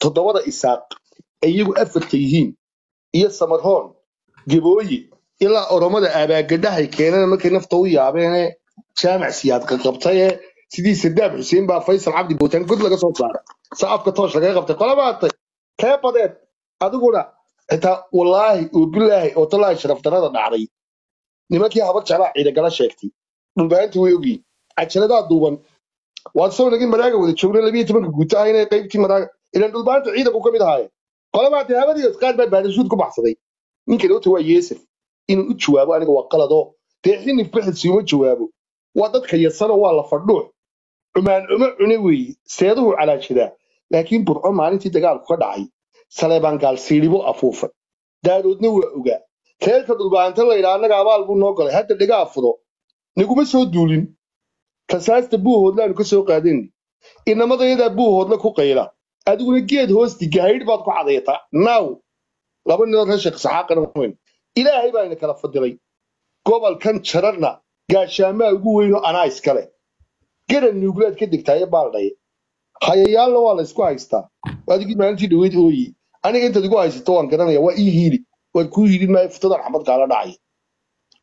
toddobada isaaq iyagu afarta yihiin iyo samarhoon gabooyi ilaa oromada abaagadhahay keenana markay nafta u yaabeene jaamac siyaad qabtay sidii Sadaam Xuseen baa Faysal Cabdi Bootaan god laga soo saaray saafka toosh laga qabtay qolabaatay kee badeed adiguna xitaa wallaahi oo bilaahi oo talaa sharaf darada dhacday nimankii habar jeclaa ciida gala sheegtay dhulbaantii way ogyiin cajaladaha duuban waad soo nagin maraaga wada joogna 12 guuta ah inay qaybtii maraaga ilan dhulbaanta ciidanku ka mid ahaayeen qolabaatay habadii isqaad baa baadashuud ku baxsaday ninka doonta waa yeesir inuu u jawaabo aniga waa qalado deexinif bixisi uma jawaabo waa dadka yasano waa la fadhuux cumaan uma cune weeye seeduhu calaajidaa laakiin burco maalintii dagaalku ka dhacay saleebaan gaal siidhibo afuufay daaroodna waa ogaa reerka dhulbaanta la yidhaa annaga abaal buu noo galay hadda dhiga afudo niguma soo duulin kasaasta buuhoodlaanu ka soo qaadayni inamadayadaa buuhoodla ku qayla adiguna geed hoosti gahaydh baad ku cadaytaa naaw laba ninoo reer sheekh saxaaqana weyn ilaahay baa ina kala fadilay gobolkan jararna gaashaamaa ugu weynoo anaa iskale garan nuuglaad ka degtaayo baaldhaye hayayaalna waa la isku haystaa adigii maalintii dhaweyd ooyi aniga intaad igu haysato waan garanaya waa ii hiili waad kuu hiilin maayo futadan axmed kaala dhacay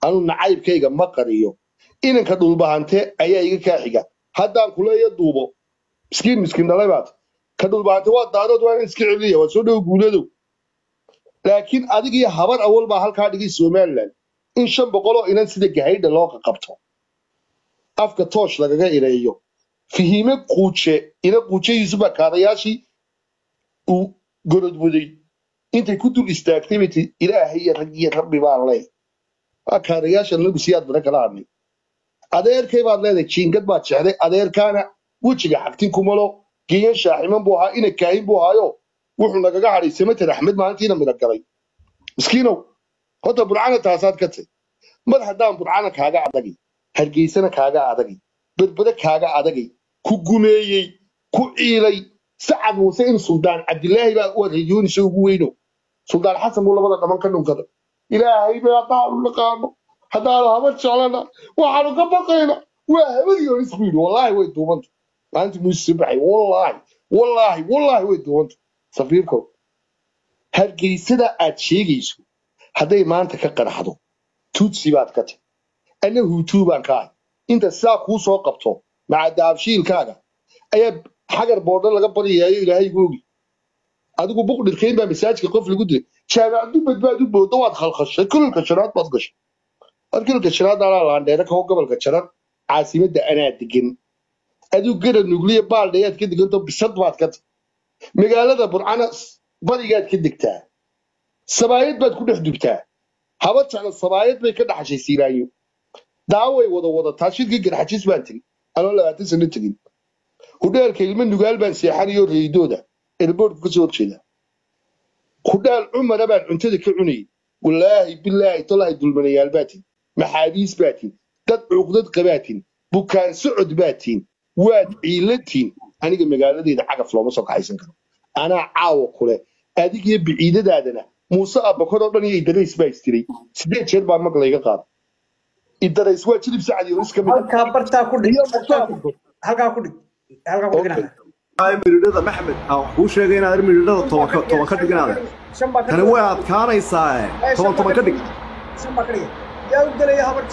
anuu nacaybkayga ma qariyo inanka dhulbahante ayaa iga kaa xiga haddaan kuleeya duubo miskiin dhalay baad ka dhulbahante waa daadood waa in iska celiya waa soo dhow guuladow laakiin adigii habar awal baa halkaa dhigay Somaliland in 500 oo inan sida gahaydha loo qabto afka toosh lagaga ireeyo fihime quuce ina quuceeysu ba kaadayaashii uu gorodbuday intay ku dul istaagtay miti ilaahay iyo rag iyo rabbi baa leh kaadayaasha lagu siyaad badan kala hadlay adeerkay baad leedahay jiingad baad jecday adeerkaana wajiga xaqtin kumalo geeyan shaaximan buu ahaa ina kaahin buu ahaayo wuxuu nagaga hadhay Samatar Axmed maalintiina mid galay miskiinow hada burcana taasaad ka tay mad haddaan burcana kaaga adagay hargeysana kaaga adagay badbada kaaga adagay ku gumeeyay ku ciilay sacad muuse in suldaan cabdilaahi baa u rayuun soo ugu weyno suldaan xasan buu labada dhaman ka dhunkada ilaahay baa qaal u dhaqaano haddaan habar jeclana waxaanu ka baqayna waa habadii oo isbiid wallahi way duubanta maalintii muuse baxay wallahi way duubanta safiirko hargeysada aad sheegayso hadday maanta ka qaraxdo tutsi baad ka tag ana huutu baan ka ahay inta saa kuu soo qabto maca daabshiilkaaga ayaa xagar boodhan laga baryayo ilaahay googi adigu buqdhirkayn baa masaajidka qof lagu dilay jaamacadu badbaad u boodo waad khalkhashay kulka shanaad baad gashay kulka shanaad ala laandheera ka gobolka jarar caasimadda anaa degan adigu garan nugliya baaldhayaad ka deganto bisad baad ka tag magaalada burcana barigaad ka degtaa sabaayad baad ku dhex dubtaa haba jecla sabaayad bay ka dhaxashay siiraayo daaway wada taashidkii garxajis baan tegin anoo 20 sano tegin hudheelka ilmo nugaal baan seexanayo reedooda airportka ka soo horjeeda hudheel cumar baan cuntada ka cunay wallaahi billaahi tallaahi dulmanayaal baatin maxaabiis baatin dad cuqdad qabaatin bukaan socod baatin waad ciilatiin aniga magaaladeeda cagaf looma soo kaxaysan karo anaa caawo kule adigiyo biciidadaadana muuse abakor oo dhan iyo idarays baa istiray 8 jeer baa mag layga qaad idarays waa jilib sacad iyo iska mid halka barta ku dhig halka ku dhigana ay miridada maxamed uu sheegay inaad miridada toban ka dhiganaada tan way adkaanaysaa toban ka dhig yaa u galay habar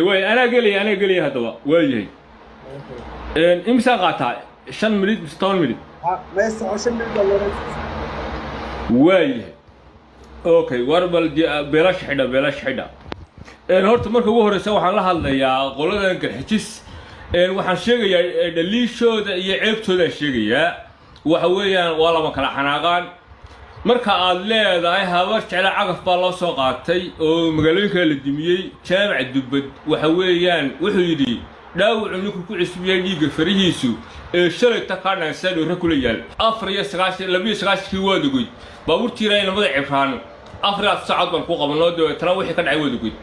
واي انا قلي هذا واي امسا قاطع 5 مليون 6 مليون ما يستوعب 5 مليون واي اوكي وربل بلاش حدا horta marka ugu horeysa waxaan la hadlayaa qoladan garxijis waxaan sheegayaa dhaliishooda iyo ceebtooda sheegayaa waxa weeyaan waa lama kala xanaaqaan marka aad leedahay habar jecel cagaf baa loo soo qaatay oo magaalooyinka la dimiyay jaamac dubad waxa weeyaan wuxuu yiri dhaawac ninku ku cisbiyay dhiiga farihiisu shalay taqaanaan soo rakulayaal 4 kii waadugay baabuurtiina nabada cibraan 4 saacadood baan ku qabanoo tala wixii ka dhacay waadugay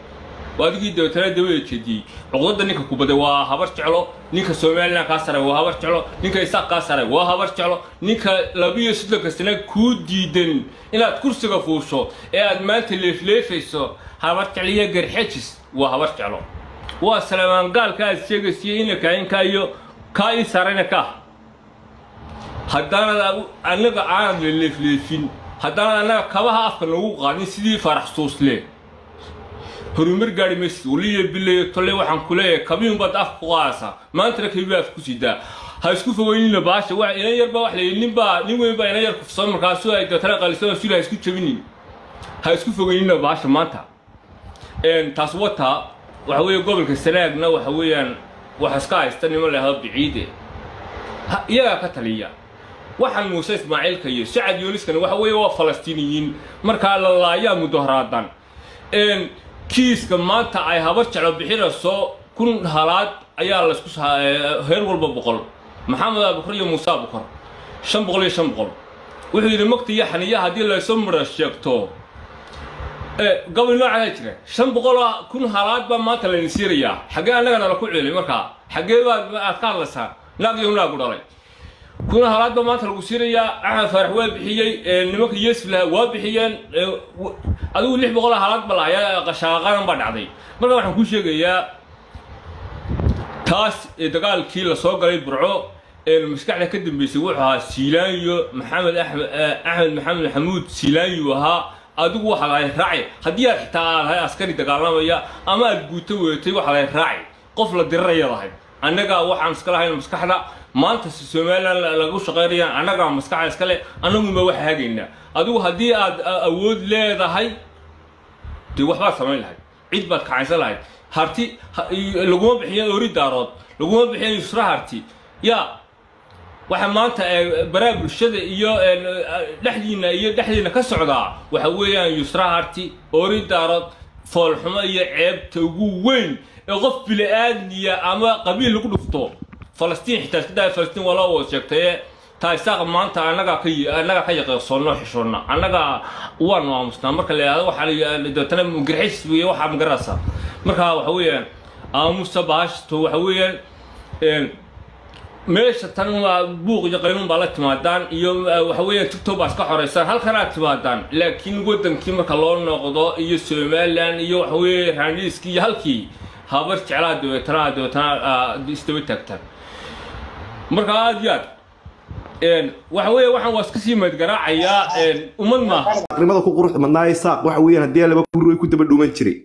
waadigi dawtana dawada jeedii uqdada ninka ku baday waa habar jeclo ninka Soomaaliland ka saray waa habar jeclo ninka Isaaq ka saray waa habar jeclo ninka 2 sano ku diidan inaad kursiga fuusho ee aad maanta leefleefayso habar jecliya garxajis waa habar jeclo waa salaaman gaalka aad sheegaysiin in ka iyo ka sarayna ka haddana annaga aan leefleefin haddana annaga kabaha afka lagu qaadin sidii farax suusle horumar gaari maysid waliya billahi tolle waxaan ku leeyahay kabiin baad afka ku qaasa maanta kabiin afka ku sidaa ha isku fogeynina baasha wax ina yarba wax leeyahay nin weyn baa ina yar kufsan markaas ay dadka qalisan oo sila isku jabinin ha isku fogeynina baasha maanta taas wata waxa weeye gobolka Sanaagna waxa weeyaan wax iska haysta nimo leeyahay biciide iyaga ka taliya waxaan Muuse Ismaaciil ka iyo Sacad Yuuniskana waxa weeye waa Falastiiniyiin marka la laayaa mudaharaadan kiiska maanta ay habar jeclo bixinayso kun halaad ayaa la isku heer walba boqol maxamed abukar iyo Muuse abukar 500 wuxuu yiri magtiya xaniya hadii la soo mara sheegto قبل نوع على كذا شن بقوله كن حالات بمات للنسيرية حاجة أنا كنا نقول عليه مركا حاجة أذكر لسه لا يوم لا أقول عليه كن حالات بمات للنسيرية أنا فرح وابحية نمك يسف له وابحية أقول ليه بقوله حالات بلا يا قشاقان بعد عادي مرة واحد كل شيء يا تاس تقال كيل سوق قريب برعو المسكعة كده بيسووها سيلانيو أحمد محمد حمود سيلانيو ها adigu waxa la raacay hadii aad xitaa hay askari dagaalamaya ama aad guuto weetay waxa la raacay qof la diraya lahayd anaga waxaan iska lahayn maskaxda maanta Soomaaliland lagu shaqeeyo anaga maskaxda iska leh anagu ma wax hagayna adigu hadii aad awood leedahay dii waxba sameyn lahayd cid baad kacaysan lahayd harti lagu bixiyo ori daarood lagu bixiyo Yusra harti ya waxa maanta baraab bulshada iyo dhaxdiina ka socda waxa weeyaan Yusra harti ori daarad foolxumo iyo ceebta ugu weyn ee qof bilaadniya ama qabiil lagu dhufto Falastiin xitaa sidaa Falastiin wala oo sheegtay taaysaaq maanta anaga ka yaqaano xishoona anaga waan aamusnaa marka la yiraahdo waxa la dootana mugirxis iyo waxa magarasa marka waxa weeyaan aamusa baashto waxa weeyaan meesha tan waa buuq iyo qaynuun baa la timaadaan iyo waxa weeyaan TikTok baa iska xoreysan halkan aad timaadaan laakiin wadankii marka loo noqdo iyo Soomaaliland iyo waxa weeyaan raaniiskii iyo halkii habar jeclaa dootana istawi tagtaan marka aad yaad waxa weeyaan waxaan waa iska sii madgaraacaya umad ma qiimada ku qurux madnaay saaq waxa weeyaan hadii laba kuruuray ku daba dhuuman jiray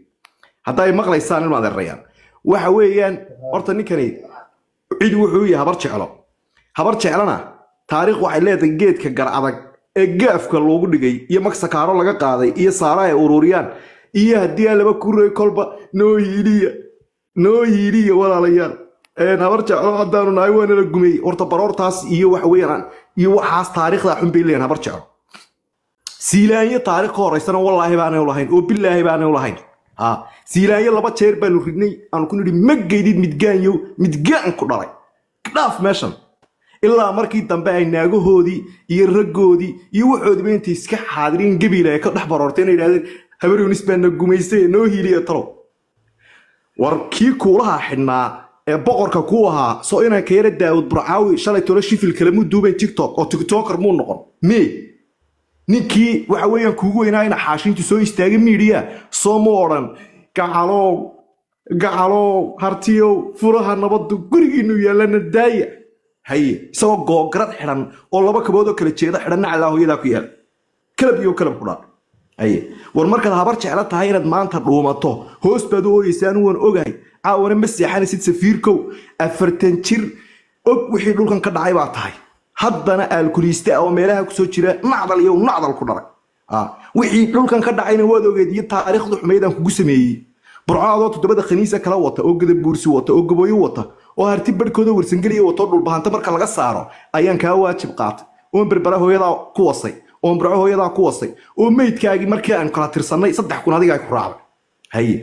haday maqlaysaan in maadeerayaan waxa weeyaan horta ninkani cid wuxuu yahay habar jeclana taariikh waxay leedahay geedka gar adag ee gaafka loogu dhigay iyo maksakaaro laga qaaday iyo saara ay ururiyaan iyo hadii laba kuray kolba noo yiiliya walaalayaal habar jeclo hadaanu nahay waana la gumay horta baroortaas iyo wax weeyaan iyo waxaas taariikhda xun bay leeyahay habar jeclo siilaanyo taariikh horeysana wallahi baanay lahayn oo billaahi baanay lahayn siilaanyo laba jeer baan ridnay aan ku nidhi ma geedid midgaan ku dhalay dhaaf meeshan ilaa markii dambe ay naagahoodii iyo raggoodii iyo waxoodii inta iska xaadireen gabiilay ka dhax baroortay inay yiraahdeen habaruunis baan gumaysay noo hiiliyo talo war kii kuulaha xidhnaa ee boqorka ku ahaa soo inaan ka yara Daawud Burcaawi shalay tolo shifil kala muduubay TikTok oo TikToker muu noqon ninkii waxa weeyaan kuugu weynaa in xaashintu soo istaagay media soo ma oran gacalo hartiyo furaha nabad gurigiinu yeelana daaya haye soo goograd xiran oo laba kabood oo kala jeeda xiran Allahooyada ku yeel kalab ku dhaa haye war marka habar jecla tahay inaad maanta dhuumato hoos baad oo yeesaan waan ogahay caawana ma seexanaysid safiirkow 40 jir og wixii dhulkan ka dhacay baa tahay haddana alkuliiste oo meelaha ku soo jira nacdal ku dharay wixii dhulkan ka dhacayna waad ogeediyay taariikhdu xumeedan kugu sameeyay burcaado todobada khaniisa kala wata oo gada buursi wata oo gabooyo wata oo harti barkooda warsangeliya wato dhul bahanta marka laga saaro ayaan ka waajib qaatay oo berbera hooyada ku wasay oo meydkaagi markii aan kala tirsanay 3,000 adiga ay ku raacday haye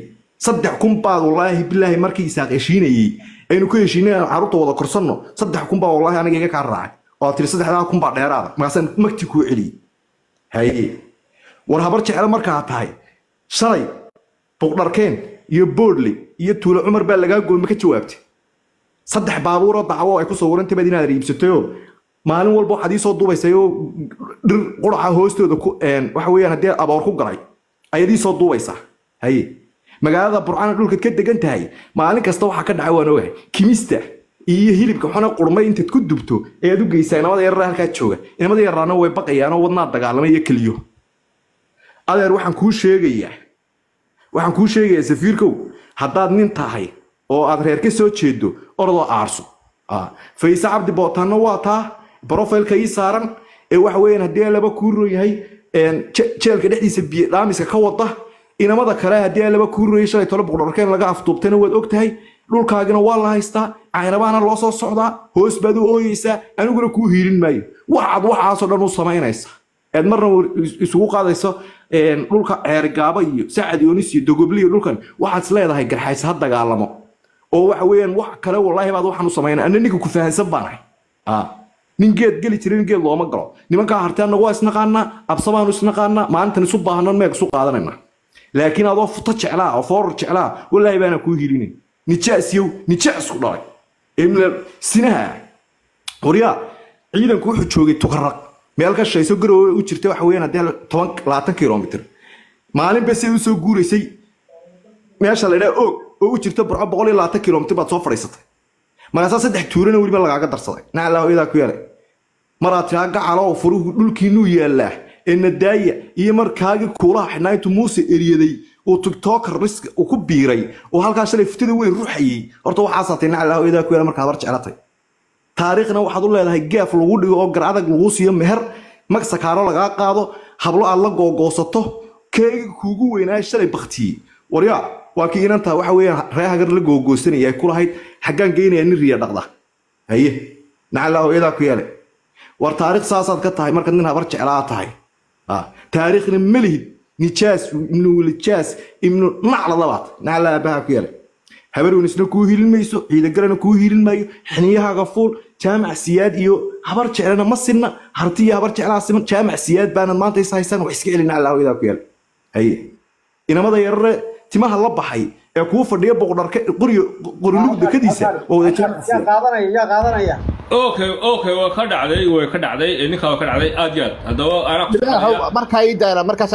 3,000 baad wallahi billahi markii isaaq heshiinayay aynu ku heshiinay caruurta wada korsanno 3,000 baa wallahi aniga iga ka raacay oo tir 3,000 baa dheeraada maasan magti ku celi haye war habar jecel markaa tahay shalay boqdarkeen iyo boodli iyo tuulo Umar baa laga go'ay ma ka jawaabtay 3 baabuur oo dacwo ay ku soo warantay badina riibsatay maalin walba waxa ay soo duubaysay oo dhir quraxa hoostooda ku waxa weeyaan hadii abaar ku galay ayadii soo duubaysa haye magaalada Burcaan dhulka ka degan tahay maalin kasta waxa ka dhacay waan ogahay kimista iyo hilibka xuna qurmay intaad ku dubto ee aad u geysay inamada yaraa halka jooga inamada yaraana way baqayaan oo wadnaa dagaalamay iyo kaliyo adeer waxaan kuu sheegayaa safiirkow haddaad nin tahay oo aad reer ka soo jeedo ordoo aarso Faysa Cabdi Bootaanna waa taa profilka ii saaran ee waxa weeyaan haddii laba kuuro yahay jeelka dhexdiisa biyo dhaamiska ka wada inamada kale haddii laba kuuro yahay shalay tolo boqorkeen laga afduubtayna waad ogtahay dhulkaagina waa la haystaa caynabana loo soo socdaa hoos baad u ooyeysaa aniguna kuu hiilin maayo waxaas oo dhan u samaynaysa aad marna isugu qaadayso dhulka ceergaaba iyo Sacad Yoonis iyo Dogobliyo dhulkan waxaad leedahay garxays ha dagaalamo oo waxa weeyaan wax kale wallahi baad waxaan u sameeyay anniga ku fahansan baanahay nin geed gali jiray geed looma galo nimanka hartaana waa isnaqaana absabaanu isnaqaana maanta isu baahanan meeg soo qaadanayna laakiin adoo futa jeclaa oo foor jeclaa wallahi baana ku hiilinin nijaas ku dhalay imla sinaha qoriya ciidanku wuxuu joogay tukaraq meel ka shayso garow u jirtay waxa weeyaan hadii 20 kilomitir maalin bas ay u soo guureysay meesha la oo u jirto 120 kilomitir baad soo fadhiisatay markaas saddex tuurana waliba lagaaga darsaday naclaa iyada ku yeelay maraatiga gacalo furuhu dhulkiinu yeelaa in daaya iyo markaaga kuulaha xinaaytu muuse eriyaday oo tiktoker risk oo ku biiray oo halkaas shalay fitada weyn ruuxayay horta waxa saatay naclaa iyada ku yeelay markaa war jeclatay taariikhna waxaad u leedahay gaaf lagu dhigo oo garadag lagu siiyo meher magsa kaaro laga qaado hablo aad la googoosato keega kuugu weynaa shalay baqti warya waa kii inanta waxa weeyaan reehagar la googoosanayay ku lahayd xagaan geynaya nin riya dhaqda haye naclaa iyada ku yeelay war taariikh saasaad ka tahay marka nin habar jeclaa tahay taariikhna malihid nijaas ibnu nacladabaad naclaa baa ku yeelay habarun isna ku hiilin mayso ciida garana ku hiilin maayo xiniyaha fuul jaamac siyaad iyo habar jeclana ma sinna hartiya habar jeclaa siman jaamac siyaad baana maanta is haysan wax iska celin Allah iyada ku yeelay haye inamada yarre timaha la baxay ee ku fadhiya boqorka qoriga dekadiisa oo wada qaadanaya okay waa ka dhacday ninka waa ka dhacday aad yaad hadaba ana markaa ii daara markaas